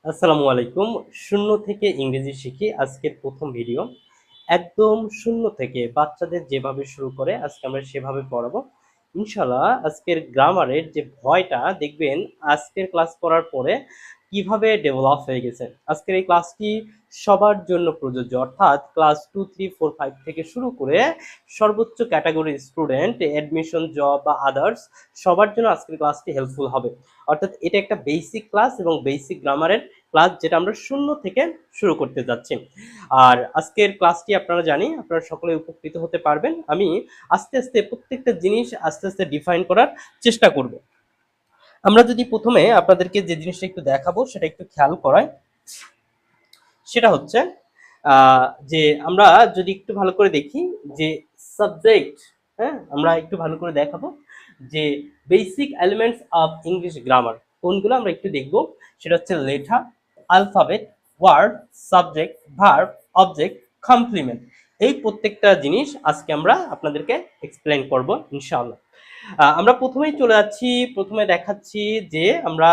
আসসালামু আলাইকুম। শূন্য থেকে ইংরেজি শিখি আজকের প্রথম ভিডিও। একদম শূন্য থেকে বাচ্চাদের যেভাবে শুরু করে আজকে আমরা সেভাবে পড়াবো। ইনশাআল্লাহ আজকের গ্রামারের যে ভয়টা দেখবেন আজকের ক্লাস করার পরে কিভাবে ডেভেলপ হয়ে গেছে। আজকের এই ক্লাসটি সবার জন্য প্রযোজ্য, অর্থাৎ ক্লাস 2, 3, 4, 5 থেকে শুরু করে সর্বোচ্চ ক্যাটাগরির স্টুডেন্ট, অ্যাডমিশন, জব বা আদার্স সবার জন্য আজকের ক্লাসটি হেল্পফুল হবে। অর্থাৎ এটা একটা বেসিক ক্লাস এবং বেসিক গ্রামারের ক্লাস যেটা আমরা শূন্য থেকে শুরু করতে যাচ্ছি। আর আজকের ক্লাসটি আপনারা জানি আপনারা সকলে উপকৃত হতে পারবেন। আমি আস্তে আস্তে প্রত্যেকটা জিনিস আস্তে আস্তে ডিফাইন করার চেষ্টা করব। আমরা যদি প্রথমে আপনাদেরকে যে জিনিসটা একটু দেখাবো সেটা একটু খেয়াল করাই, সেটা হচ্ছে যে আমরা যদি একটু ভালো করে দেখি যে সাবজেক্ট, হ্যাঁ, আমরা একটু ভালো করে দেখাবো যে basic elements of English grammar কোনগুলো আমরা একটু দেখব। সেটা হচ্ছে letter, alphabet, word, subject, verb, object, complement. এই প্রত্যেকটা জিনিস আজকে আমরা আপনাদেরকে এক্সপ্লেন করব ইনশাআল্লাহ। আমরা প্রথমেই চলে যাচ্ছি, প্রথমে দেখাচ্ছি যে আমরা